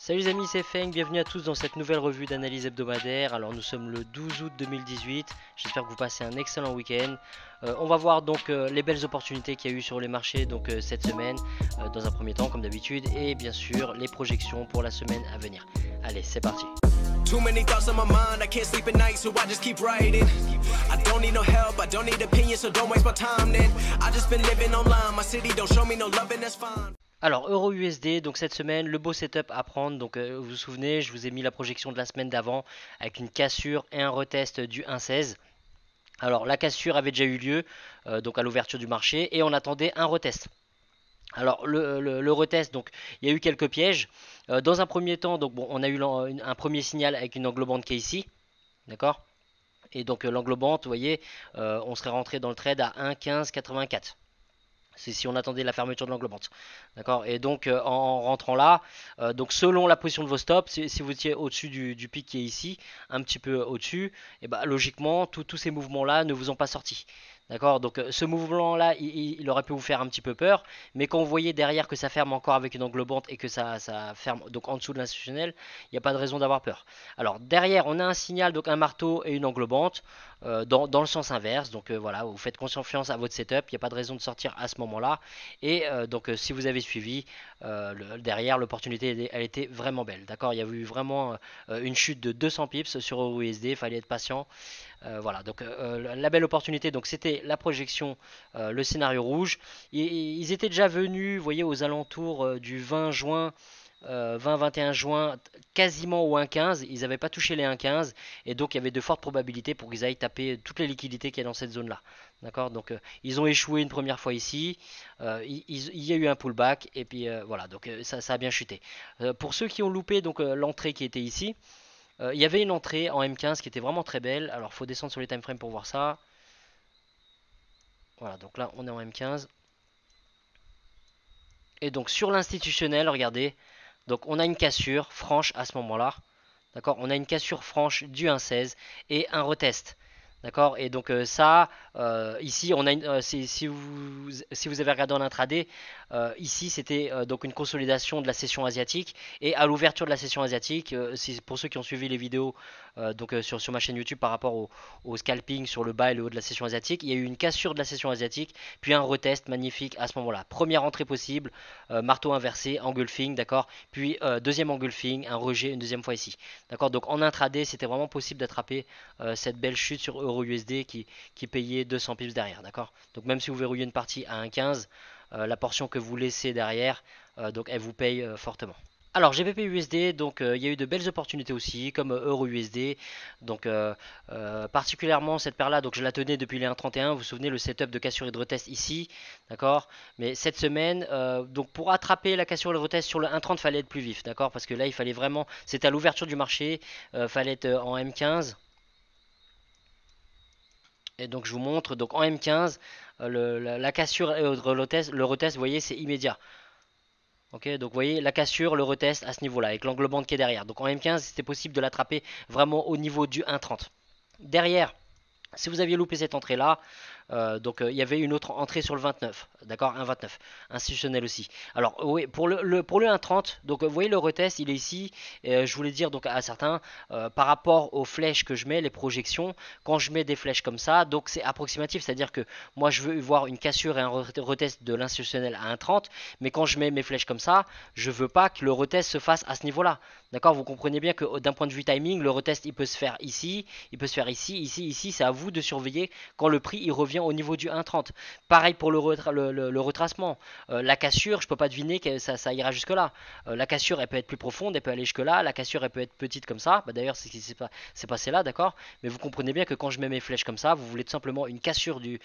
Salut les amis, c'est Feng, bienvenue à tous dans cette nouvelle revue d'analyse hebdomadaire. Alors nous sommes le 12 août 2018, j'espère que vous passez un excellent week-end. On va voir donc les belles opportunités qu'il y a eu sur les marchés donc cette semaine, dans un premier temps comme d'habitude, et bien sûr les projections pour la semaine à venir. Allez, c'est parti. Too many thoughts on my mind, I can't sleep at night, so I just keep writing. I don't need no help, I don't need opinions, so don't waste my time then. I just been living online, my city don't show me no love and that's fine. Alors Euro USD, donc cette semaine, le beau setup à prendre. Donc vous vous souvenez, je vous ai mis la projection de la semaine d'avant avec une cassure et un retest du 1,16. Alors la cassure avait déjà eu lieu donc à l'ouverture du marché et on attendait un retest. Alors le retest, donc il y a eu quelques pièges. Dans un premier temps, donc bon, on a eu un premier signal avec une englobante qui est ici, d'accord. Et donc l'englobante, vous voyez, on serait rentré dans le trade à 1,1584. C'est si on attendait la fermeture de l'englobante. D'accord. Et donc en rentrant là, donc selon la position de vos stops, si vous étiez au-dessus du pic qui est ici, un petit peu au-dessus, et bah logiquement tous ces mouvements-là ne vous ont pas sorti. D'accord. Donc ce mouvement-là, il aurait pu vous faire un petit peu peur, mais quand vous voyez derrière que ça ferme encore avec une englobante et que ça ferme donc en dessous de l'institutionnel, il n'y a pas de raison d'avoir peur. Alors derrière, on a un signal, donc un marteau et une englobante. Dans le sens inverse, donc voilà, vous faites confiance à votre setup, il n'y a pas de raison de sortir à ce moment-là. Et donc si vous avez suivi, derrière l'opportunité elle était vraiment belle, d'accord. Il y a eu vraiment une chute de 200 pips sur EURUSD, il fallait être patient. Voilà, donc la belle opportunité, donc c'était la projection, le scénario rouge. Ils étaient déjà venus, vous voyez, aux alentours du 20 juin. 20-21 juin, quasiment au 1,15, ils n'avaient pas touché les 1,15 et donc il y avait de fortes probabilités pour qu'ils aillent taper toutes les liquidités qu'il y a dans cette zone là. D'accord. Donc ils ont échoué une première fois ici, il y a eu un pullback et puis voilà, donc ça a bien chuté. Pour ceux qui ont loupé donc l'entrée qui était ici, il y avait une entrée en M15 qui était vraiment très belle. Alors il faut descendre sur les time frames pour voir ça. Voilà, donc là on est en M15. Et donc sur l'institutionnel, regardez, donc on a une cassure franche à ce moment-là. D'accord. On a une cassure franche du 1,16 et un retest. D'accord. Et donc ça, ici, on a si vous avez regardé en intraday, ici c'était donc une consolidation de la session asiatique. Et à l'ouverture de la session asiatique, pour ceux qui ont suivi les vidéos donc sur ma chaîne YouTube par rapport au scalping sur le bas et le haut de la session asiatique, il y a eu une cassure de la session asiatique, puis un retest magnifique à ce moment-là. Première entrée possible, marteau inversé, engulfing, d'accord. Puis deuxième engulfing, un rejet une deuxième fois ici. D'accord. Donc en intraday, c'était vraiment possible d'attraper cette belle chute sur EURUSD qui payait 200 pips derrière. D'accord. Donc même si vous verrouillez une partie à 1,15, la portion que vous laissez derrière, donc elle vous paye fortement. Alors GBP USD, donc il y a eu de belles opportunités aussi, comme Euro USD. Donc particulièrement cette paire là, donc je la tenais depuis les 1,31. Vous vous souvenez le setup de cassure et de retest ici, d'accord. Mais cette semaine, donc pour attraper la cassure et le retest sur le 1,30, fallait être plus vif, d'accord. Parce que là il fallait vraiment, c'était à l'ouverture du marché, fallait être en M15. Et donc je vous montre, donc en M15, la cassure et le retest, vous voyez, c'est immédiat. Ok, donc vous voyez la cassure, le retest à ce niveau-là, avec l'englobante qui est derrière. Donc en M15, c'était possible de l'attraper vraiment au niveau du 1,30. Derrière, si vous aviez loupé cette entrée-là, donc il y avait une autre entrée sur le 29, d'accord, un 29, institutionnel aussi. Alors oui, pour le 1,30, donc vous voyez le retest, il est ici. Et, je voulais dire donc à certains, par rapport aux flèches que je mets, les projections, quand je mets des flèches comme ça, donc c'est approximatif, c'est-à-dire que moi je veux voir une cassure et un retest de l'institutionnel à 1,30, mais quand je mets mes flèches comme ça, je veux pas que le retest se fasse à ce niveau-là. D'accord, vous comprenez bien que d'un point de vue timing, le retest il peut se faire ici, il peut se faire ici, ici, c'est à vous de surveiller quand le prix il revient au niveau du 1,30. Pareil pour le retracement. La cassure, je peux pas deviner que ça ira jusque là. La cassure elle peut être plus profonde, elle peut aller jusque là. La cassure elle peut être petite comme ça. Bah, d'ailleurs c'est ce qui s'est passé là, d'accord. Mais vous comprenez bien que quand je mets mes flèches comme ça, vous voulez tout simplement une cassure du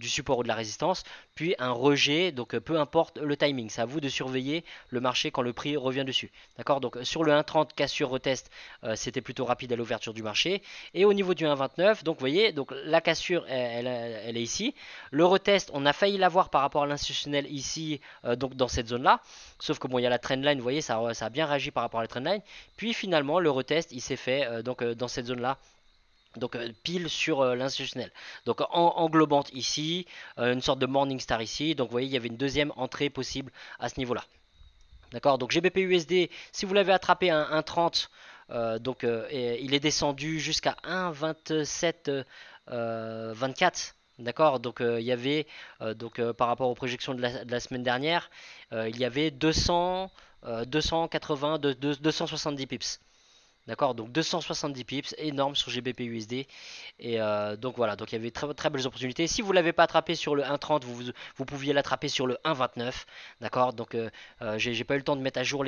support ou de la résistance, puis un rejet. Donc peu importe le timing, c'est à vous de surveiller le marché quand le prix revient dessus. D'accord. Donc sur le 1,30 cassure retest, c'était plutôt rapide à l'ouverture du marché. Et au niveau du 1,29, donc vous voyez, donc la cassure elle est ici. Le retest, on a failli l'avoir par rapport à l'institutionnel ici, donc dans cette zone là. Sauf que bon, il y a la trendline, vous voyez, ça a bien réagi par rapport à la trendline. Puis finalement, le retest, il s'est fait donc dans cette zone là. Donc pile sur l'institutionnel. Donc englobante ici, une sorte de Morningstar ici. Donc vous voyez, il y avait une deuxième entrée possible à ce niveau-là. D'accord, donc GBP USD, si vous l'avez attrapé à 1,30, et il est descendu jusqu'à 1,27 24. D'accord, donc il y avait par rapport aux projections de la semaine dernière, il y avait 280, 270 pips. D'accord, donc 270 pips, énorme sur GBP USD. Et donc voilà, donc il y avait très, très belles opportunités. Si vous ne l'avez pas attrapé sur le 1,30, vous pouviez l'attraper sur le 1,29. D'accord, donc j'ai pas eu le temps de mettre à jour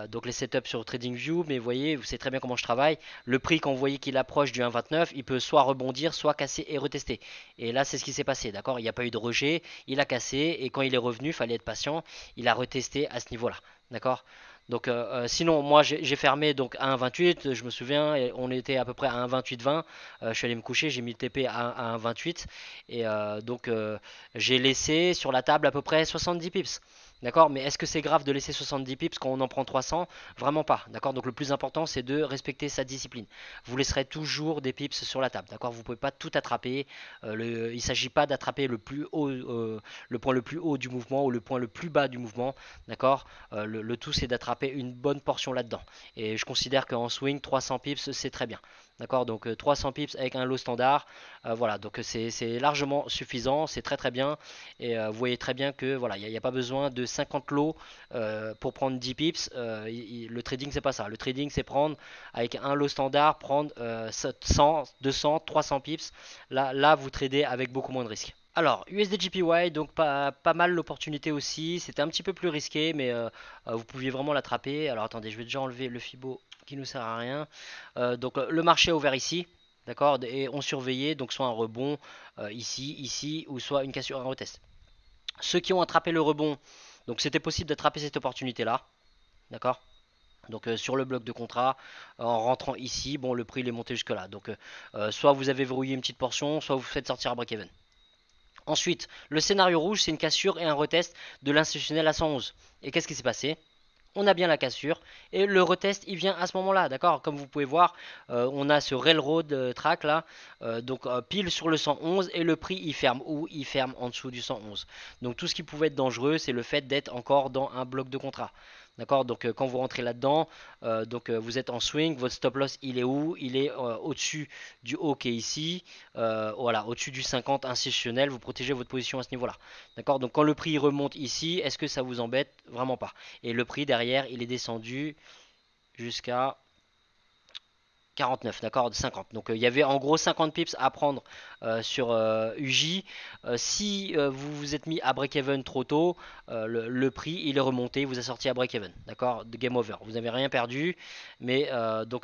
donc les setups sur TradingView, mais vous voyez, vous savez très bien comment je travaille. Le prix, quand vous voyez qu'il approche du 1,29, il peut soit rebondir, soit casser et retester. Et là, c'est ce qui s'est passé. D'accord, il n'y a pas eu de rejet, il a cassé, et quand il est revenu, il fallait être patient, il a retesté à ce niveau-là. D'accord, donc sinon moi j'ai fermé donc à 1,28, je me souviens, et on était à peu près à 1,28,20. Je suis allé me coucher, j'ai mis le TP à 1,28 et j'ai laissé sur la table à peu près 70 pips. D'accord, mais est-ce que c'est grave de laisser 70 pips quand on en prend 300? Vraiment pas. D'accord, donc le plus important c'est de respecter sa discipline. Vous laisserez toujours des pips sur la table. D'accord, vous pouvez pas tout attraper. Il ne s'agit pas d'attraper le point le plus haut du mouvement ou le point le plus bas du mouvement. D'accord, le tout c'est d'attraper une bonne portion là-dedans. Et je considère qu'en swing 300 pips c'est très bien. D'accord, donc 300 pips avec un lot standard, voilà, donc c'est largement suffisant, c'est très très bien. Et vous voyez très bien que voilà, il n'y a pas besoin de 50 lots pour prendre 10 pips. Le trading c'est pas ça. Le trading c'est prendre avec un lot standard, prendre 100, 200, 300 pips. Là vous tradez avec beaucoup moins de risques. Alors, USDJPY, donc pas mal l'opportunité aussi. C'était un petit peu plus risqué, mais vous pouviez vraiment l'attraper. Alors attendez, je vais déjà enlever le Fibo qui nous sert à rien. Donc le marché a ouvert ici, d'accord, et on surveillait donc soit un rebond ici, ou soit une cassure, un retest. Ceux qui ont attrapé le rebond, donc c'était possible d'attraper cette opportunité-là, d'accord. Donc sur le bloc de contrat, en rentrant ici, bon le prix il est monté jusque là. Donc soit vous avez verrouillé une petite portion, soit vous faites sortir à break-even. Ensuite, le scénario rouge, c'est une cassure et un retest de l'institutionnel à 111. Et qu'est-ce qui s'est passé? On a bien la cassure et le retest il vient à ce moment là, d'accord. Comme vous pouvez voir, on a ce railroad track là, donc pile sur le 111 et le prix il ferme où? Il ferme en dessous du 111. Donc tout ce qui pouvait être dangereux c'est le fait d'être encore dans un bloc de contrat. D'accord, donc quand vous rentrez là-dedans, vous êtes en swing, votre stop loss il est où? Il est au-dessus du haut qui est ici, voilà, au-dessus du 50 institutionnel, vous protégez votre position à ce niveau-là. D'accord, donc quand le prix remonte ici, est-ce que ça vous embête? Vraiment pas. Et le prix derrière, il est descendu jusqu'à 49, d'accord, de 50. Donc il y avait en gros 50 pips à prendre sur UJ. Si vous vous êtes mis à break-even trop tôt, le prix il est remonté, vous a sorti à break-even, d'accord, de game over. Vous n'avez rien perdu, mais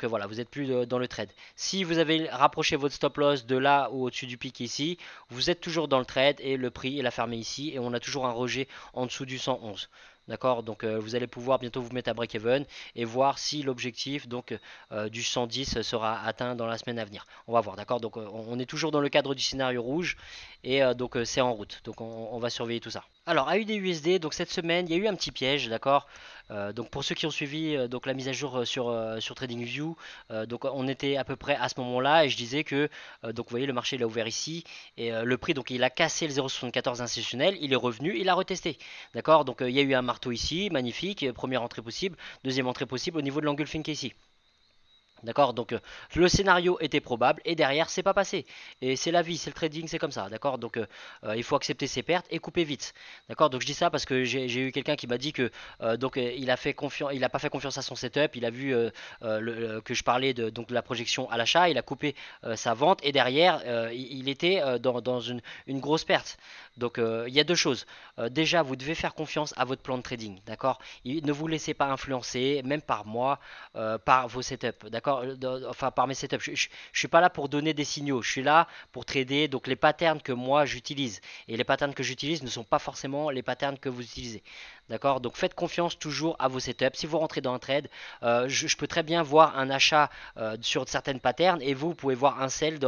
voilà, vous n'êtes plus dans le trade. Si vous avez rapproché votre stop loss de là ou au-dessus du pic ici, vous êtes toujours dans le trade et le prix il a fermé ici et on a toujours un rejet en dessous du 111. D'accord, donc vous allez pouvoir bientôt vous mettre à break-even et voir si l'objectif du 110 sera atteint dans la semaine à venir. On va voir, d'accord. Donc on est toujours dans le cadre du scénario rouge et c'est en route. Donc on va surveiller tout ça. Alors AUD/USD, donc cette semaine il y a eu un petit piège, d'accord. Donc pour ceux qui ont suivi donc la mise à jour sur TradingView, donc on était à peu près à ce moment-là et je disais que donc vous voyez le marché il a ouvert ici et le prix donc il a cassé le 0,74 institutionnel, il est revenu, il a retesté, d'accord. Donc il y a eu un marteau ici, magnifique, première entrée possible, deuxième entrée possible au niveau de l'engulfing qui est ici. D'accord, donc le scénario était probable et derrière c'est pas passé. Et c'est la vie, c'est le trading, c'est comme ça. D'accord, donc il faut accepter ses pertes et couper vite. D'accord, donc je dis ça parce que j'ai eu quelqu'un qui m'a dit que il a fait confiance, il a pas fait confiance à son setup. Il a vu que je parlais de la projection à l'achat, il a coupé sa vente et derrière il était dans une grosse perte. Donc il y a deux choses. Déjà, vous devez faire confiance à votre plan de trading. D'accord, ne vous laissez pas influencer, même par moi, par vos setups. D'accord, enfin par mes setups. Je suis pas là pour donner des signaux. Je suis là pour trader donc les patterns que moi j'utilise. Et les patterns que j'utilise ne sont pas forcément les patterns que vous utilisez. D'accord, donc faites confiance toujours à vos setups. Si vous rentrez dans un trade, je peux très bien voir un achat sur certaines patterns et vous pouvez voir un sell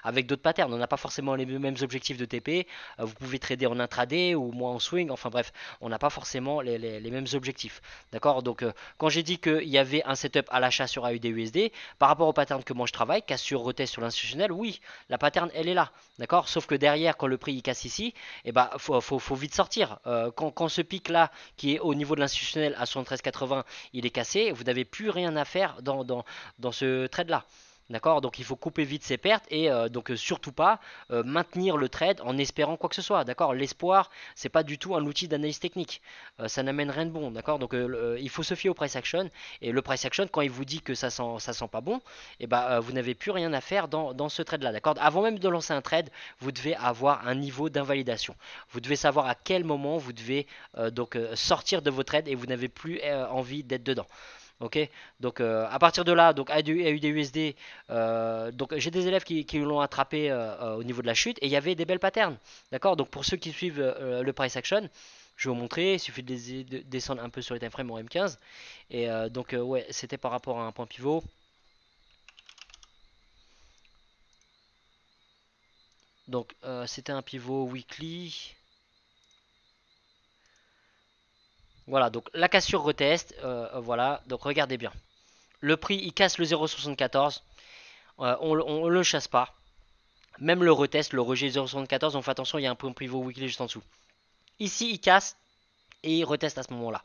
avec d'autres patterns. On n'a pas forcément les mêmes objectifs de TP. Vous pouvez trader en intraday ou moi en swing. Enfin bref, on n'a pas forcément les mêmes objectifs. D'accord, donc quand j'ai dit qu'il y avait un setup à l'achat sur AUD/USD, USD. Par rapport au pattern que moi je travaille, cassure retest sur l'institutionnel, oui, la pattern elle est là, d'accord. Sauf que derrière, quand le prix il casse ici, et bah faut vite sortir. Quand ce pic là, qui est au niveau de l'institutionnel à 73,80, il est cassé, vous n'avez plus rien à faire dans ce trade là. D'accord, donc il faut couper vite ses pertes et donc surtout pas maintenir le trade en espérant quoi que ce soit. D'accord, l'espoir c'est pas du tout un outil d'analyse technique, ça n'amène rien de bon. D'accord, donc il faut se fier au price action et le price action quand il vous dit que ça sent pas bon, et bah vous n'avez plus rien à faire dans ce trade là. D'accord, avant même de lancer un trade, vous devez avoir un niveau d'invalidation. Vous devez savoir à quel moment vous devez sortir de vos trades et vous n'avez plus envie d'être dedans. Ok, donc à partir de là, donc AUD-USD, donc j'ai des élèves qui l'ont attrapé au niveau de la chute et il y avait des belles patterns. D'accord, donc pour ceux qui suivent le price action, je vais vous montrer, il suffit de descendre un peu sur les timeframes en M15 et ouais, c'était par rapport à un point pivot. Donc c'était un pivot weekly. Voilà, donc la cassure retest, voilà, donc regardez bien. Le prix il casse le 0,74, on le chasse pas. Même le retest, le rejet 0,74, on fait attention, il y a un point pivot weekly juste en dessous. Ici, il casse et il reteste à ce moment-là.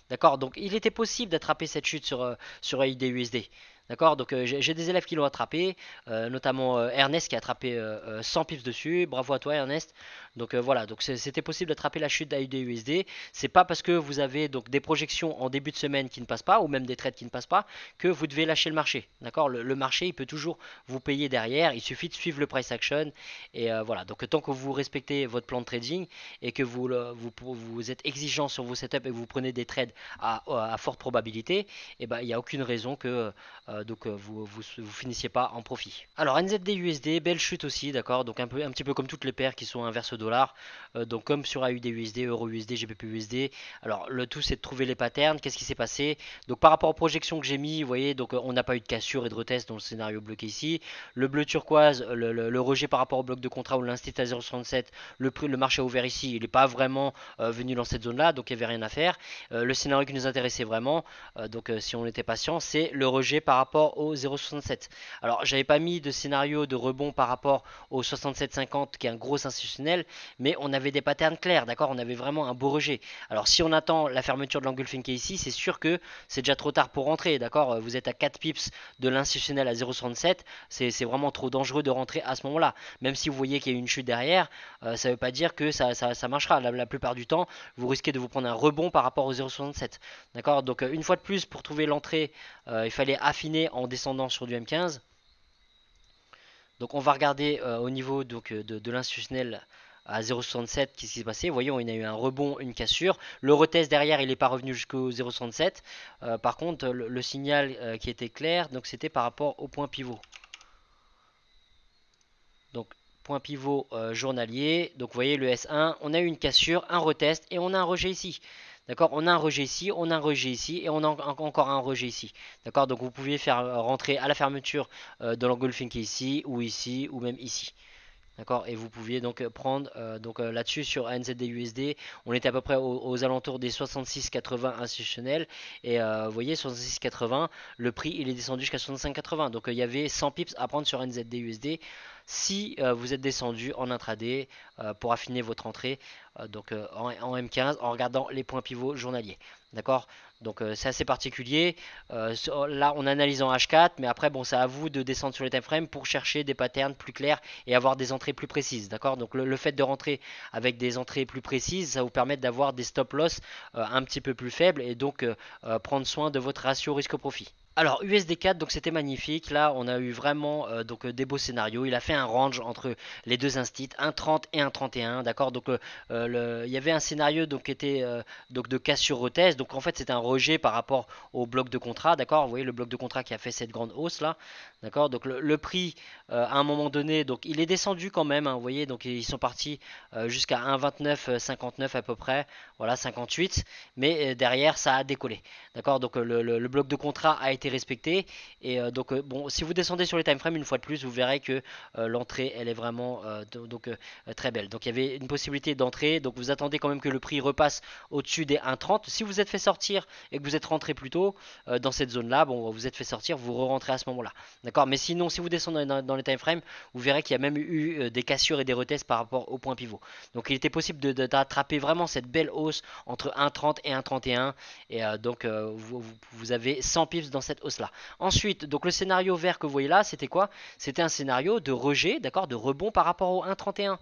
D'accord, donc il était possible d'attraper cette chute sur AUD-USD. D'accord, donc j'ai des élèves qui l'ont attrapé, notamment Ernest qui a attrapé 100 pips dessus. Bravo à toi Ernest. Donc voilà, donc c'était possible d'attraper la chute d'AUD-USD. C'est pas parce que vous avez donc des projections en début de semaine qui ne passent pas, ou même des trades qui ne passent pas, que vous devez lâcher le marché. D'accord, le marché il peut toujours vous payer derrière. Il suffit de suivre le price action et voilà. Donc tant que vous respectez votre plan de trading et que vous êtes exigeant sur vos setups et que vous prenez des trades à forte probabilité, et ben il n'y a aucune raison que vous finissiez pas en profit. Alors NZD USD, belle chute aussi, d'accord, donc un petit peu comme toutes les paires qui sont inverses au dollar, donc comme sur AUD USD, Euro USD, GBP USD. Alors le tout c'est de trouver les patterns. Qu'est-ce qui s'est passé? Donc par rapport aux projections que j'ai mis, vous voyez, donc on n'a pas eu de cassure et de retest dans le scénario bloqué ici. Le bleu turquoise, le rejet par rapport au bloc de contrat ou l'instit à 0,67, le marché a ouvert ici, il n'est pas vraiment venu dans cette zone là, donc il n'y avait rien à faire. Le scénario qui nous intéressait vraiment, si on était patient, c'est le rejet par rapport au 0,67. Alors j'avais pas mis de scénario de rebond par rapport au 67,50 qui est un gros institutionnel, mais on avait des patterns clairs, d'accord, on avait vraiment un beau rejet. Alors si on attend la fermeture de l'engulfing qui est ici, c'est sûr que c'est déjà trop tard pour rentrer, d'accord, vous êtes à 4 pips de l'institutionnel à 0,67, c'est vraiment trop dangereux de rentrer à ce moment-là. Même si vous voyez qu'il y a une chute derrière, ça ne veut pas dire que ça marchera. La plupart du temps, vous risquez de vous prendre un rebond par rapport au 0,67. D'accord, donc une fois de plus, pour trouver l'entrée, il fallait affiner en descendant sur du M15. Donc on va regarder au niveau de l'institutionnel à 0,67 qu'est-ce qui s'est passé. Vous voyez, on a eu un rebond, une cassure. Le retest derrière, il n'est pas revenu jusqu'au 0,67. Par contre, le signal qui était clair, donc c'était par rapport au point pivot. Donc point pivot journalier. Donc vous voyez le S1, on a eu une cassure, un retest et on a un rejet ici. D'accord, on a un rejet ici, on a un rejet ici et on a encore un rejet ici. D'accord, donc vous pouvez faire rentrer à la fermeture de l'engulfing qui est ici ou même ici. D'accord, et vous pouviez donc prendre là-dessus sur ANZD USD, on était à peu près aux alentours des 66,80 institutionnels et vous voyez 66,80, le prix il est descendu jusqu'à 65,80, donc il y avait 100 pips à prendre sur NZD USD si vous êtes descendu en intraday pour affiner votre entrée en M15 en regardant les points pivots journaliers. D'accord, donc c'est assez particulier. Là on analyse en H4, mais après bon c'est à vous de descendre sur les timeframes pour chercher des patterns plus clairs et avoir des entrées plus précises. D'accord, donc le fait de rentrer avec des entrées plus précises, ça vous permet d'avoir des stop loss un petit peu plus faibles et donc prendre soin de votre ratio risque-profit. Alors USD4, donc c'était magnifique. Là, on a eu vraiment des beaux scénarios. Il a fait un range entre les deux instits, un 30 et un 31. D'accord. Donc il y avait un scénario qui était de casse sur retest. Donc en fait, c'est un rejet par rapport au bloc de contrat. D'accord. Vous voyez le bloc de contrat qui a fait cette grande hausse là. D'accord. Donc le prix à un moment donné, donc il est descendu quand même. Hein, vous voyez, donc ils sont partis jusqu'à 1,2959 à peu près. voilà 58, mais derrière ça a décollé. D'accord, donc le bloc de contrat a été respecté et donc bon, si vous descendez sur les time frames une fois de plus, vous verrez que l'entrée elle est vraiment très belle. Donc il y avait une possibilité d'entrée, donc vous attendez quand même que le prix repasse au-dessus des 1,30. Si vous êtes fait sortir et que vous êtes rentré plus tôt dans cette zone là, bon vous êtes fait sortir, vous re-rentrez à ce moment là. D'accord, mais sinon si vous descendez dans les time frames, vous verrez qu'il y a même eu des cassures et des retests par rapport au point pivot. Donc il était possible d'attraper vraiment cette belle hausse entre 1,30 et 1,31 et donc vous avez 100 pips dans cette hausse là. Ensuite, donc le scénario vert que vous voyez là, c'était quoi? C'était un scénario de rejet, d'accord, de rebond par rapport au 1,31.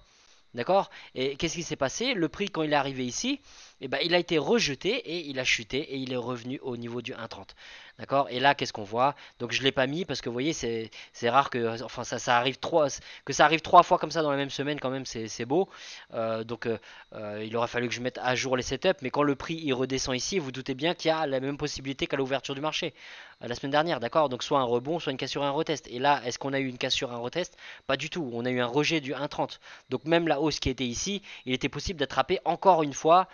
D'accord. Et qu'est-ce qui s'est passé? Le prix, quand il est arrivé ici, eh ben, il a été rejeté et il a chuté et il est revenu au niveau du 1,30. D'accord. Et là, qu'est-ce qu'on voit? Donc, je ne l'ai pas mis parce que vous voyez, c'est rare que, enfin, ça arrive que ça arrive 3 fois comme ça dans la même semaine, quand même, c'est beau. Il aurait fallu que je mette à jour les setups, mais quand le prix il redescend ici, vous doutez bien qu'il y a la même possibilité qu'à l'ouverture du marché la semaine dernière. D'accord. Donc, soit un rebond, soit une cassure, un retest. Et là, est-ce qu'on a eu une cassure, un retest? Pas du tout. On a eu un rejet du 1,30. Donc, même la hausse qui était ici, il était possible d'attraper encore une fois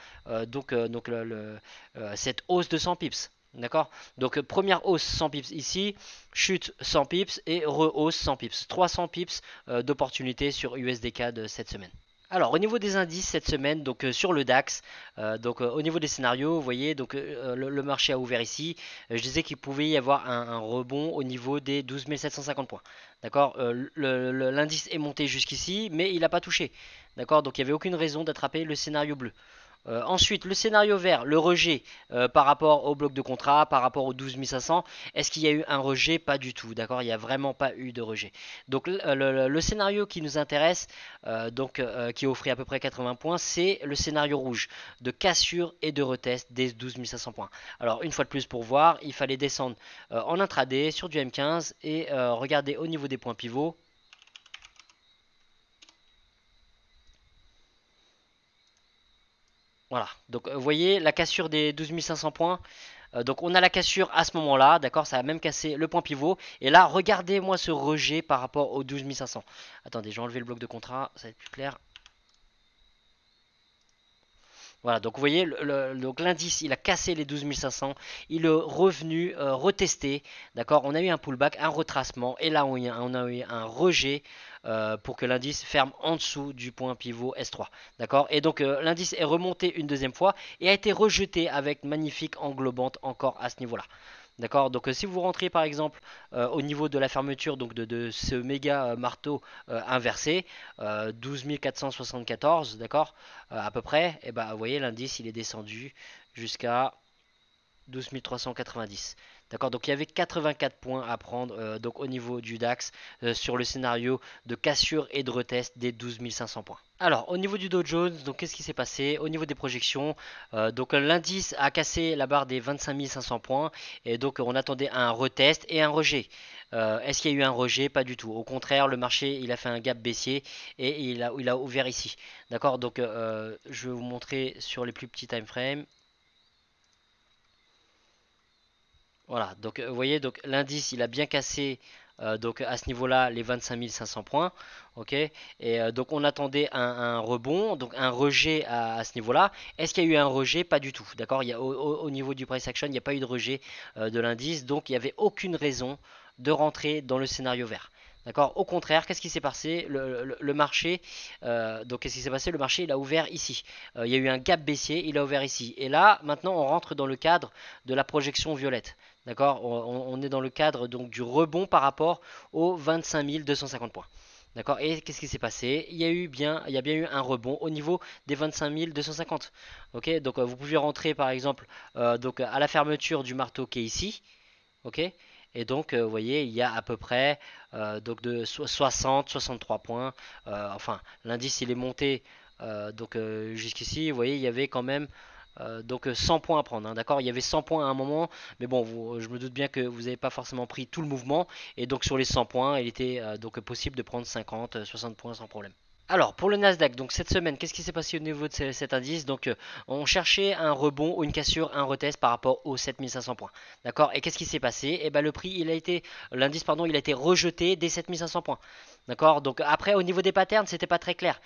cette hausse de 100 pips. D'accord. Donc première hausse 100 pips ici, chute 100 pips et re-hausse 100 pips. 300 pips d'opportunité sur USDK de cette semaine. Alors au niveau des indices cette semaine, donc sur le DAX, au niveau des scénarios, vous voyez, donc le marché a ouvert ici. Je disais qu'il pouvait y avoir un rebond au niveau des 12 750 points. D'accord, l'indice est monté jusqu'ici, mais il n'a pas touché. D'accord, donc il n'y avait aucune raison d'attraper le scénario bleu. Ensuite, le scénario vert, le rejet par rapport au bloc de contrat, par rapport aux 12 500. Est-ce qu'il y a eu un rejet? Pas du tout, d'accord. Il n'y a vraiment pas eu de rejet. Donc le scénario qui nous intéresse, qui offrait à peu près 80 points, c'est le scénario rouge de cassure et de retest des 12 500 points. Alors une fois de plus pour voir, il fallait descendre en intraday sur du M15 et regarder au niveau des points pivots. Voilà, donc vous voyez la cassure des 12 500 points. Donc on a la cassure à ce moment-là, d'accord, ça a même cassé le point pivot. Et là, regardez-moi ce rejet par rapport aux 12 500. Attendez, je vais enlever le bloc de contrat, ça va être plus clair. Voilà, donc vous voyez, donc l'indice, il a cassé les 12 500, il est revenu retesté, d'accord, on a eu un pullback, un retracement, et là on a eu un rejet pour que l'indice ferme en dessous du point pivot S3, d'accord, et donc l'indice est remonté une deuxième fois et a été rejeté avec magnifique englobante encore à ce niveau-là. D'accord, donc si vous rentrez par exemple au niveau de la fermeture donc de ce méga marteau inversé, 12 474, d'accord, à peu près, et bah vous voyez l'indice il est descendu jusqu'à 12 390. D'accord, donc il y avait 84 points à prendre donc au niveau du DAX sur le scénario de cassure et de retest des 12 500 points. Alors au niveau du Dow Jones, donc qu'est-ce qui s'est passé? Au niveau des projections, donc l'indice a cassé la barre des 25 500 points et donc on attendait un retest et un rejet. Est-ce qu'il y a eu un rejet? Pas du tout. Au contraire, le marché il a fait un gap baissier et il a ouvert ici. D'accord, donc je vais vous montrer sur les plus petits time frames. Voilà, donc vous voyez, donc l'indice il a bien cassé donc à ce niveau-là les 25 500 points, ok. Et donc on attendait un rebond, donc un rejet à ce niveau-là. Est-ce qu'il y a eu un rejet? Pas du tout, d'accord. Au niveau du price action, il n'y a pas eu de rejet de l'indice, donc il n'y avait aucune raison de rentrer dans le scénario vert. D'accord. Au contraire, qu'est-ce qui s'est passé? Le marché, donc qu'est-ce qui s'est passé? Le marché, il a ouvert ici. Il y a eu un gap baissier, il a ouvert ici. Et là, maintenant, on rentre dans le cadre de la projection violette. D'accord, on est dans le cadre donc du rebond par rapport aux 25 250 points. D'accord, et qu'est-ce qui s'est passé? Il y a bien eu un rebond au niveau des 25 250. Ok, donc vous pouvez rentrer par exemple donc à la fermeture du marteau qui est ici. Ok, et donc vous voyez il y a à peu près donc de 60-63 points. Enfin, l'indice il est monté jusqu'ici. Vous voyez il y avait quand même donc 100 points à prendre, hein, d'accord. Il y avait 100 points à un moment, mais bon, je me doute bien que vous n'avez pas forcément pris tout le mouvement, et donc sur les 100 points, il était donc possible de prendre 50, 60 points sans problème. Alors pour le Nasdaq, donc cette semaine, qu'est-ce qui s'est passé au niveau de cet indice? Donc on cherchait un rebond ou une cassure, un retest par rapport aux 7500 points. D'accord? Et qu'est-ce qui s'est passé? Et ben le prix, l'indice pardon, il a été rejeté dès 7500 points. D'accord? Donc après au niveau des patterns, c'était pas très clair.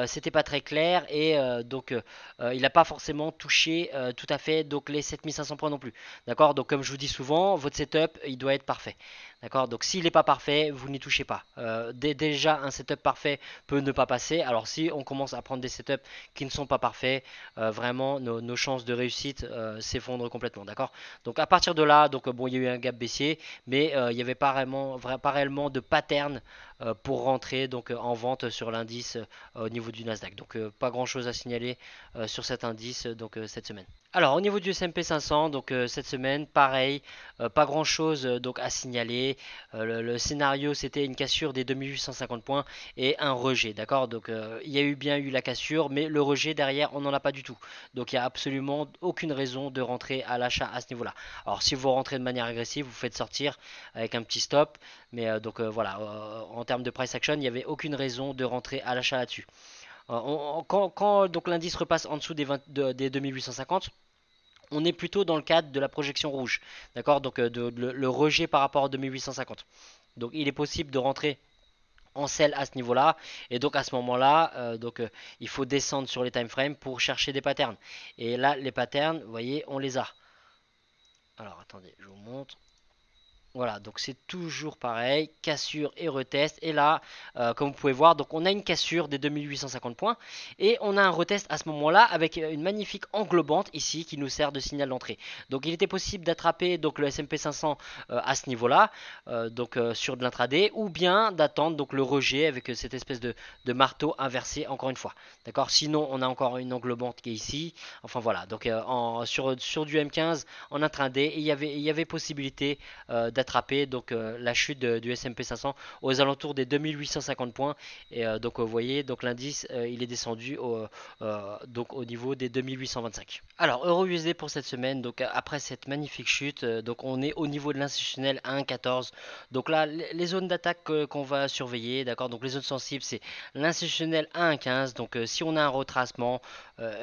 C'était pas très clair et il n'a pas forcément touché tout à fait donc les 7500 points non plus. D'accord? Donc comme je vous dis souvent, votre setup, il doit être parfait. D'accord? Donc s'il n'est pas parfait, vous n'y touchez pas. Déjà un setup parfait peut ne pas passer. Alors si on commence à prendre des setups qui ne sont pas parfaits, vraiment nos chances de réussite s'effondrent complètement. D'accord? Donc à partir de là, donc bon, il y a eu un gap baissier, mais il n'y avait pas réellement de pattern pour rentrer donc en vente sur l'indice au niveau du Nasdaq. Donc pas grand chose à signaler sur cet indice donc cette semaine. Alors au niveau du S&P 500, donc cette semaine, pareil, pas grand chose donc à signaler. Le scénario c'était une cassure des 2850 points et un rejet, d'accord. Donc il y a eu bien eu la cassure, mais le rejet derrière on n'en a pas du tout. Donc il n'y a absolument aucune raison de rentrer à l'achat à ce niveau-là. Alors si vous rentrez de manière agressive, vous faites sortir avec un petit stop, mais voilà, en termes de price action, il n'y avait aucune raison de rentrer à l'achat là-dessus. Quand donc l'indice repasse en dessous des 2850, on est plutôt dans le cadre de la projection rouge, d'accord, donc le rejet par rapport à 2850. Donc il est possible de rentrer en sell à ce niveau-là, et donc à ce moment-là, il faut descendre sur les time frames pour chercher des patterns. Et là, les patterns, vous voyez, on les a. Alors attendez, je vous montre. Voilà, donc c'est toujours pareil, cassure et retest. Et là, comme vous pouvez voir, donc on a une cassure des 2850 points et on a un retest à ce moment-là avec une magnifique englobante ici qui nous sert de signal d'entrée. Donc il était possible d'attraper donc le S&P 500 à ce niveau-là, sur de l'intraday, ou bien d'attendre donc le rejet avec cette espèce de marteau inversé encore une fois. D'accord? Sinon, on a encore une englobante qui est ici. Enfin voilà, donc sur du M15 en intraday, il y avait possibilité d'attraper donc la chute du S&P 500 aux alentours des 2850 points et vous voyez donc l'indice il est descendu donc au niveau des 2825. Alors euro USD pour cette semaine, donc après cette magnifique chute, donc on est au niveau de l'institutionnel à 1,14. Donc là les zones d'attaque qu'on va surveiller, d'accord, donc les zones sensibles c'est l'institutionnel à 1,15. Donc si on a un retracement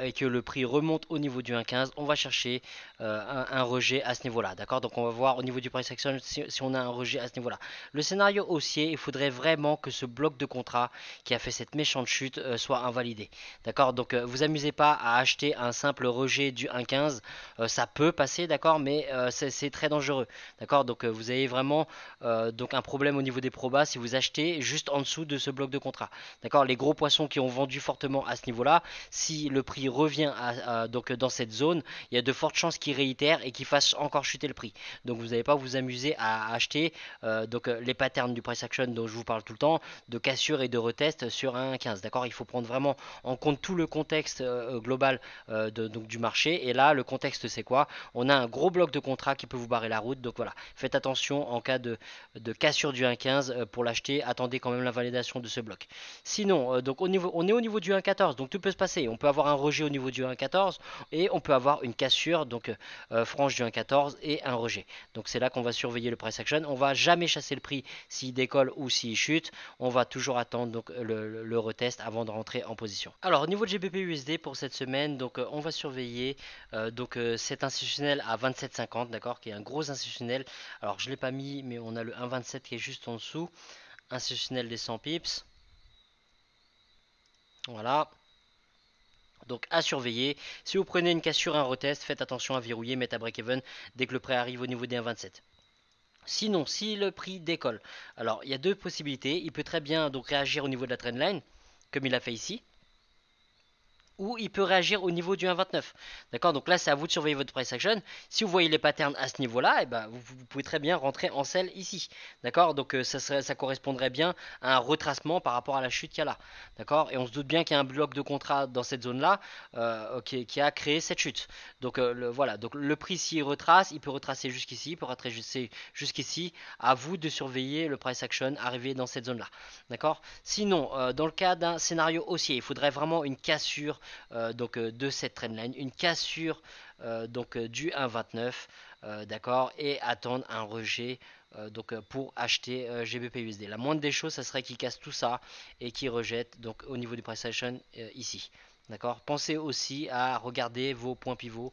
et que le prix remonte au niveau du 1,15, on va chercher un rejet à ce niveau-là, d'accord. Donc on va voir au niveau du price action si on a un rejet à ce niveau-là. Le scénario haussier, il faudrait vraiment que ce bloc de contrat qui a fait cette méchante chute soit invalidé, d'accord. Donc vous amusez pas à acheter un simple rejet du 1,15, ça peut passer, d'accord, mais c'est très dangereux, d'accord. Donc vous avez vraiment donc un problème au niveau des probas si vous achetez juste en dessous de ce bloc de contrat, d'accord. Les gros poissons qui ont vendu fortement à ce niveau-là, si le prix revient donc dans cette zone, il y a de fortes chances qu'il réitère et qu'il fasse encore chuter le prix. Donc vous n'allez pas vous amuser à acheter les patterns du price action dont je vous parle tout le temps, de cassure et de retest sur un 15. D'accord, il faut prendre vraiment en compte tout le contexte global donc du marché. Et là, le contexte c'est quoi? On a un gros bloc de contrat qui peut vous barrer la route. Donc voilà, faites attention en cas de cassure du 1,15 pour l'acheter. Attendez quand même la validation de ce bloc. Sinon, donc on est au niveau du 1,14, donc tout peut se passer. On peut avoir un rejet au niveau du 1,14 et on peut avoir une cassure, donc franche du 1,14 et un rejet. Donc c'est là qu'on va surveiller le price action. On va jamais chasser le prix s'il décolle ou s'il chute. On va toujours attendre donc le retest avant de rentrer en position. Alors au niveau de GBP USD pour cette semaine, donc on va surveiller cet institutionnel à 27,50, d'accord, qui est un gros institutionnel. Alors je l'ai pas mis, mais on a le 1,27 qui est juste en dessous. Institutionnel des 100 pips. Voilà. Donc à surveiller. Si vous prenez une cassure, un retest, faites attention à verrouiller, mettre à break-even dès que le prix arrive au niveau des 1,27. Sinon, si le prix décolle, alors il y a deux possibilités. Il peut très bien donc réagir au niveau de la trendline, comme il a fait ici, ou il peut réagir au niveau du 1,29. D'accord, donc là c'est à vous de surveiller votre price action. Si vous voyez les patterns à ce niveau-là, et ben, vous pouvez très bien rentrer en sell ici. D'accord, donc ça correspondrait bien à un retracement par rapport à la chute qu'il y a là. D'accord, et on se doute bien qu'il y a un bloc de contrat dans cette zone-là qui a créé cette chute. Donc voilà, donc le prix s'il retrace, il peut retracer jusqu'ici, il peut retracer jusqu'ici. À vous de surveiller le price action arrivé dans cette zone-là. D'accord. Sinon, dans le cas d'un scénario haussier, il faudrait vraiment une cassure de cette trendline, une cassure du 1,29 d'accord, et attendre un rejet pour acheter GBP USD. La moindre des choses, ça serait qu'il casse tout ça et qu'il rejette donc au niveau du price action ici. D'accord. Pensez aussi à regarder vos points pivots.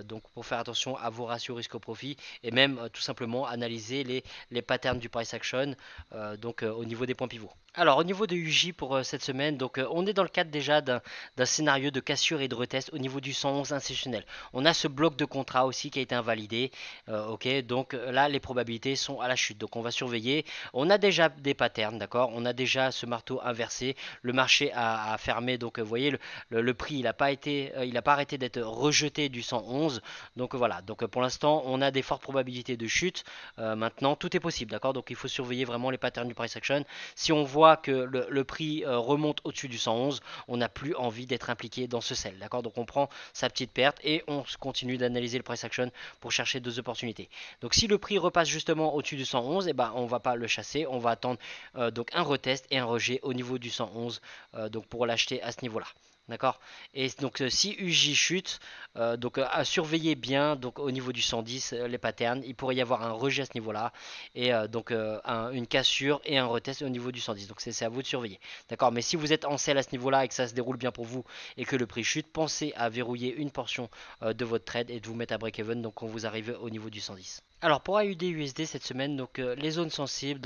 Donc pour faire attention à vos ratios risque au profit et même tout simplement analyser les patterns du price action au niveau des points pivots. Alors au niveau de UJ pour cette semaine, donc on est dans le cadre déjà d'un scénario de cassure et de retest au niveau du 111 institutionnel. On a ce bloc de contrat aussi qui a été invalidé. Ok, donc là les probabilités sont à la chute. Donc on va surveiller. On a déjà des patterns, d'accord. On a déjà ce marteau inversé. Le marché a fermé. Donc vous voyez le prix, il n'a pas arrêté d'être rejeté du 111. Donc voilà. Donc pour l'instant, on a des fortes probabilités de chute. Maintenant, tout est possible, d'accord. Donc il faut surveiller vraiment les patterns du price action. Si on voit que le prix remonte au-dessus du 111, on n'a plus envie d'être impliqué dans ce sell, d'accord. Donc on prend sa petite perte et on continue d'analyser le price action pour chercher deux opportunités. Donc si le prix repasse justement au-dessus du 111, on va pas le chasser, on va attendre un retest et un rejet au niveau du 111 pour l'acheter à ce niveau-là. D'accord. Et donc si UJ chute, à surveiller bien donc au niveau du 110 les patterns, il pourrait y avoir un rejet à ce niveau-là et une cassure et un retest au niveau du 110. Donc c'est à vous de surveiller. D'accord. Mais si vous êtes en sell à ce niveau-là et que ça se déroule bien pour vous et que le prix chute, pensez à verrouiller une portion de votre trade et de vous mettre à break-even donc quand vous arrivez au niveau du 110. Alors pour AUD USD cette semaine, donc les zones sensibles,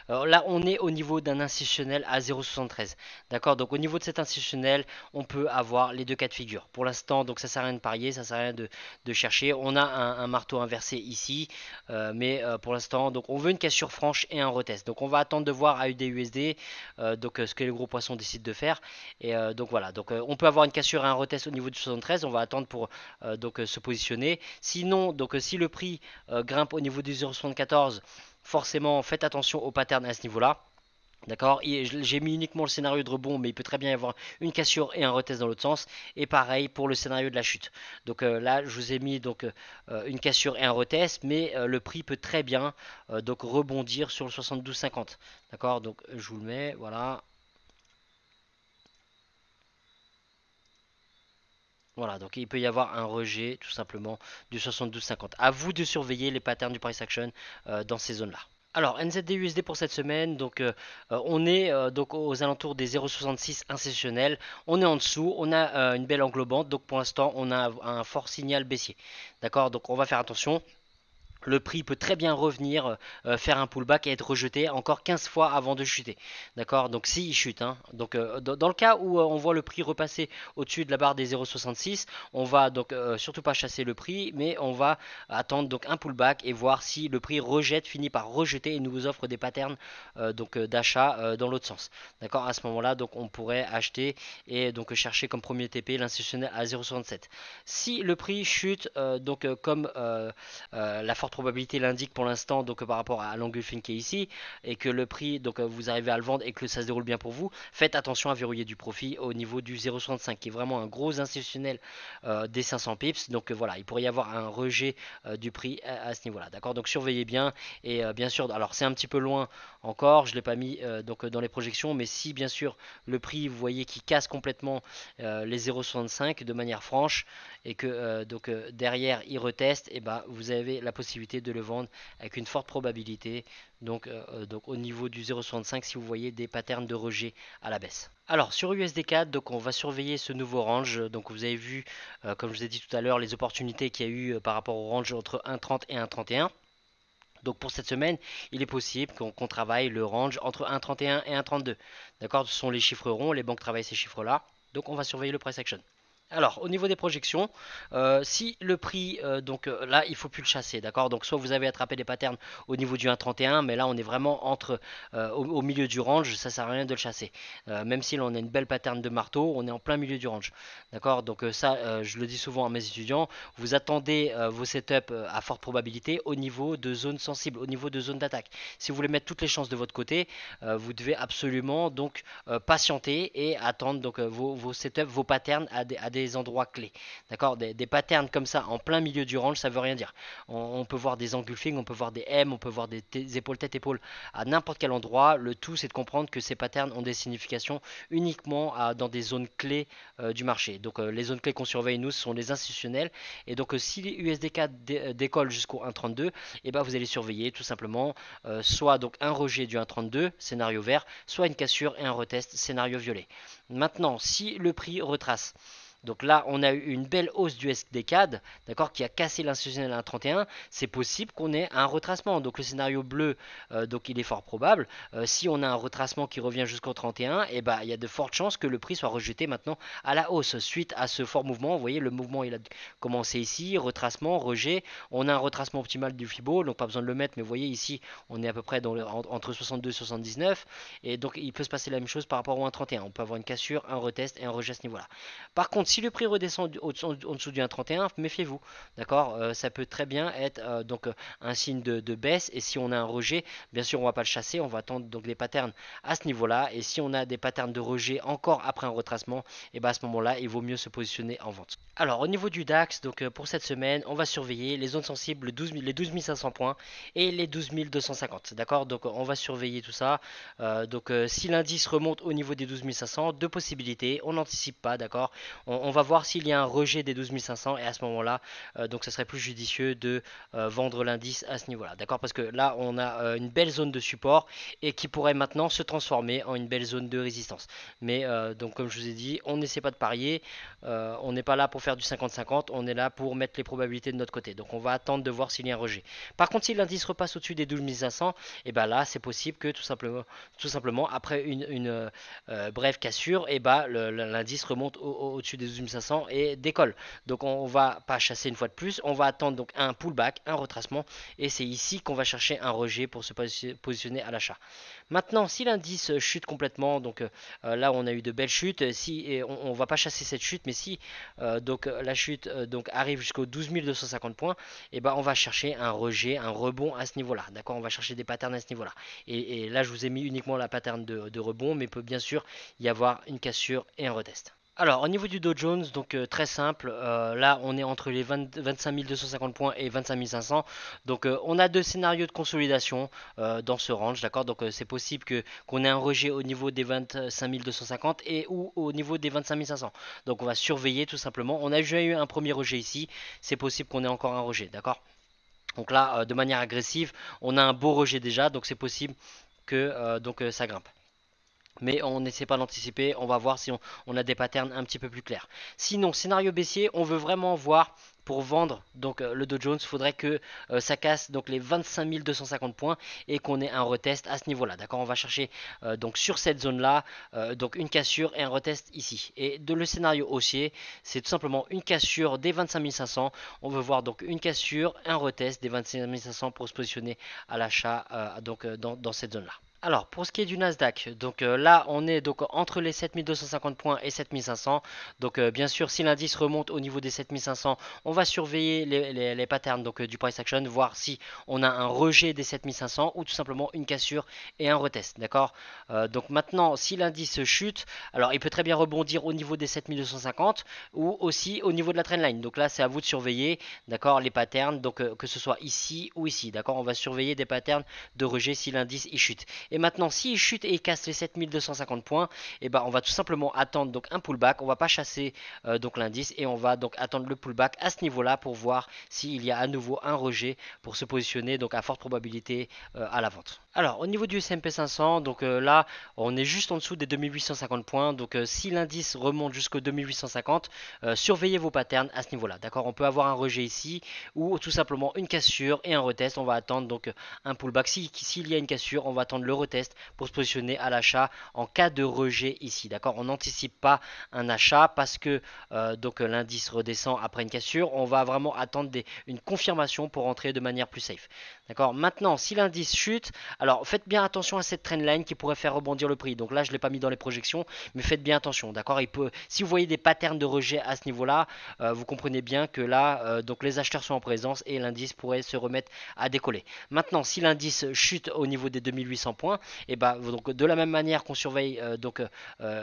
là on est au niveau d'un institutionnel à 0,73. D'accord, donc au niveau de cet institutionnel, on peut avoir les deux cas de figure. Pour l'instant, donc ça sert à rien de parier, ça sert à rien de chercher. On a un marteau inversé ici, mais pour l'instant, donc on veut une cassure franche et un retest. Donc on va attendre de voir AUD USD, ce que les gros poissons décident de faire. Et donc voilà, on peut avoir une cassure et un retest au niveau du 73. On va attendre pour se positionner. Sinon, si le prix grimpe au niveau du 0,74, forcément faites attention au pattern à ce niveau-là. D'accord, j'ai mis uniquement le scénario de rebond, mais il peut très bien y avoir une cassure et un retest dans l'autre sens. Et pareil pour le scénario de la chute. Donc là, je vous ai mis une cassure et un retest, mais le prix peut très bien rebondir sur le 72,50. D'accord, donc je vous le mets, voilà. Voilà, donc il peut y avoir un rejet tout simplement du 72,50. À vous de surveiller les patterns du price action dans ces zones-là. Alors, NZD-USD pour cette semaine, on est aux alentours des 0,66 institutionnels. On est en dessous, on a une belle englobante, donc pour l'instant on a un fort signal baissier. D'accord, donc on va faire attention. Le prix peut très bien revenir, faire un pullback et être rejeté encore 15 fois avant de chuter. D'accord. Donc s'il chute, hein. Donc dans le cas où on voit le prix repasser au-dessus de la barre des 0,66, on va surtout pas chasser le prix, mais on va attendre donc un pullback et voir si le prix finit par rejeter et nous offre des patterns d'achat dans l'autre sens. D'accord. À ce moment-là, donc on pourrait acheter et donc chercher comme premier TP l'institutionnel à 0,67. Si le prix chute comme la forte probabilité l'indique pour l'instant par rapport à l'engulfing qui est ici et que le prix vous arrivez à le vendre et que ça se déroule bien pour vous, faites attention à verrouiller du profit au niveau du 0,65 qui est vraiment un gros institutionnel des 500 pips. Donc voilà, il pourrait y avoir un rejet du prix à ce niveau là, d'accord. Donc surveillez bien et bien sûr, alors c'est un petit peu loin encore, je l'ai pas mis dans les projections, mais si bien sûr le prix vous voyez qui casse complètement les 0,65 de manière franche et que derrière il reteste, et vous avez la possibilité de le vendre avec une forte probabilité au niveau du 0,65 si vous voyez des patterns de rejet à la baisse. Alors sur USD4, donc on va surveiller ce nouveau range. Donc vous avez vu, comme je vous ai dit tout à l'heure, les opportunités qu'il y a eu par rapport au range entre 1,30 et 1,31. Donc pour cette semaine, il est possible qu'on travaille le range entre 1,31 et 1,32. D'accord, ce sont les chiffres ronds, les banques travaillent ces chiffres-là. Donc on va surveiller le price action. Alors, au niveau des projections, si le prix, là, il ne faut plus le chasser, d'accord. Donc, soit vous avez attrapé des patterns au niveau du 1,31, mais là, on est vraiment au milieu du range, ça ne sert à rien de le chasser. Même si là, on a une belle pattern de marteau, on est en plein milieu du range, d'accord. Donc, je le dis souvent à mes étudiants, vous attendez vos setups à forte probabilité au niveau de zones sensibles, au niveau de zones d'attaque. Si vous voulez mettre toutes les chances de votre côté, vous devez absolument patienter et attendre vos setups, vos patterns à des des endroits clés. D'accord, des patterns comme ça en plein milieu du range, ça veut rien dire. On peut voir des engulfings, on peut voir des M, on peut voir des épaules tête-épaule à n'importe quel endroit. Le tout, c'est de comprendre que ces patterns ont des significations uniquement dans des zones clés du marché. Donc les zones clés qu'on surveille, nous, ce sont les institutionnels. Et donc si les USDK décollent jusqu'au 1,32, et ben, vous allez surveiller tout simplement soit donc un rejet du 1,32, scénario vert, soit une cassure et un retest, scénario violet. Maintenant, si le prix retrace, donc là, on a eu une belle hausse du SDCAD, d'accord, qui a cassé l'institutionnel à 1,31. C'est possible qu'on ait un retracement. Donc le scénario bleu, donc il est fort probable. Si on a un retracement qui revient jusqu'au 31, et ben, il y a de fortes chances que le prix soit rejeté maintenant à la hausse suite à ce fort mouvement. Vous voyez, le mouvement il a commencé ici, retracement, rejet. On a un retracement optimal du Fibo, donc pas besoin de le mettre, mais vous voyez ici, on est à peu près entre 62 et 79. Et donc il peut se passer la même chose par rapport au 1,31. On peut avoir une cassure, un retest et un rejet à ce niveau-là. Par contre, si le prix redescend en dessous du 1,31, méfiez-vous. D'accord, ça peut très bien être un signe de baisse. Et si on a un rejet, bien sûr, on ne va pas le chasser. On va attendre donc des patterns à ce niveau-là. Et si on a des patterns de rejet encore après un retracement, et ben à ce moment-là, il vaut mieux se positionner en vente. Alors, au niveau du DAX, donc pour cette semaine, on va surveiller les zones sensibles, les 12 500 points et les 12 250. D'accord, donc on va surveiller tout ça. Si l'indice remonte au niveau des 12 500, deux possibilités. On n'anticipe pas, d'accord. On va voir s'il y a un rejet des 12 500 et à ce moment-là, donc ça serait plus judicieux de vendre l'indice à ce niveau-là, d'accord, parce que là on a une belle zone de support et qui pourrait maintenant se transformer en une belle zone de résistance. Mais donc comme je vous ai dit, on n'essaie pas de parier, on n'est pas là pour faire du 50-50, on est là pour mettre les probabilités de notre côté. Donc on va attendre de voir s'il y a un rejet. Par contre, si l'indice repasse au-dessus des 12 500, et ben là c'est possible que tout simplement après une brève cassure, et ben l'indice remonte au-dessus des 12 500 et décolle. Donc on va pas chasser une fois de plus, on va attendre donc un pullback, un retracement, et c'est ici qu'on va chercher un rejet pour se positionner à l'achat. Maintenant, si l'indice chute complètement, donc là on a eu de belles chutes, si on va pas chasser cette chute, mais si la chute donc arrive jusqu'aux 12 250 points, et ben on va chercher un rejet, un rebond à ce niveau-là. D'accord, on va chercher des patterns à ce niveau-là. Et là je vous ai mis uniquement la pattern de rebond, mais peut bien sûr y avoir une cassure et un retest. Alors au niveau du Dow Jones, donc très simple, là on est entre les 25 250 points et 25 500, donc on a deux scénarios de consolidation dans ce range, d'accord, donc c'est possible qu'on ait un rejet au niveau des 25 250 et ou au niveau des 25 500, donc on va surveiller tout simplement. On a déjà eu un premier rejet ici, c'est possible qu'on ait encore un rejet, d'accord. Donc là de manière agressive, on a un beau rejet déjà, donc c'est possible que ça grimpe. Mais on n'essaie pas d'anticiper, on va voir si on a des patterns un petit peu plus clairs. Sinon, scénario baissier, on veut vraiment voir pour vendre donc le Dow Jones, il faudrait que ça casse donc les 25 250 points et qu'on ait un retest à ce niveau-là. D'accord, on va chercher donc sur cette zone-là donc une cassure et un retest ici. Et de le scénario haussier, c'est tout simplement une cassure des 25 500. On veut voir donc une cassure, un retest des 25 500 pour se positionner à l'achat dans cette zone-là. Alors, pour ce qui est du Nasdaq, donc là, on est donc entre les 7250 points et 7500. Donc, bien sûr, si l'indice remonte au niveau des 7500, on va surveiller les patterns donc, du price action, voir si on a un rejet des 7500 ou tout simplement une cassure et un retest. D'accord. Donc, maintenant, si l'indice chute, alors il peut très bien rebondir au niveau des 7250 ou aussi au niveau de la trendline. Donc là, c'est à vous de surveiller, d'accord, les patterns, donc que ce soit ici ou ici. D'accord, on va surveiller des patterns de rejet si l'indice il chute. Et maintenant, s'il chute et il casse les 7250 points, et ben, on va tout simplement attendre donc un pullback. On va pas chasser donc l'indice et on va donc attendre le pullback à ce niveau-là pour voir s'il y a à nouveau un rejet pour se positionner donc à forte probabilité à la vente. Alors, au niveau du S&P 500, donc là, on est juste en dessous des 2850 points. Donc, si l'indice remonte jusqu'au 2850, surveillez vos patterns à ce niveau-là. D'accord, on peut avoir un rejet ici ou tout simplement une cassure et un retest. On va attendre donc un pullback. S'il y a une cassure, on va attendre le retest pour se positionner à l'achat en cas de rejet ici. D'accord, on n'anticipe pas un achat parce que l'indice redescend après une cassure. On va vraiment attendre une confirmation pour entrer de manière plus safe. D'accord, maintenant si l'indice chute, alors faites bien attention à cette trendline qui pourrait faire rebondir le prix. Donc là je ne l'ai pas mis dans les projections, mais faites bien attention. D'accord, si vous voyez des patterns de rejet à ce niveau-là, vous comprenez bien que là donc les acheteurs sont en présence et l'indice pourrait se remettre à décoller. Maintenant si l'indice chute au niveau des 2800 points, points. Et bah donc de la même manière qu'on surveille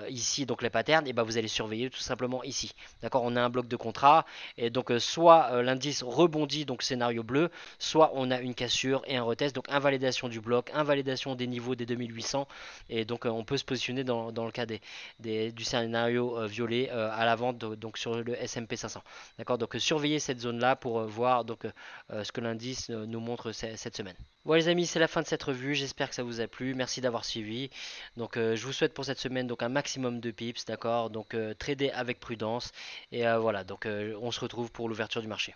ici donc les patterns, et bah vous allez surveiller tout simplement ici. D'accord, on a un bloc de contrat et donc soit l'indice rebondit donc scénario bleu, soit on a une cassure et un retest, donc invalidation du bloc, invalidation des niveaux des 2800 et donc on peut se positionner dans le cas du scénario violet à la vente donc sur le S&P 500. D'accord, donc surveillez cette zone là pour voir donc ce que l'indice nous montre cette semaine. Voilà les amis, c'est la fin de cette revue, j'espère que ça vous a plu, merci d'avoir suivi. Donc je vous souhaite pour cette semaine donc un maximum de pips, d'accord, donc trader avec prudence et voilà, donc on se retrouve pour l'ouverture du marché.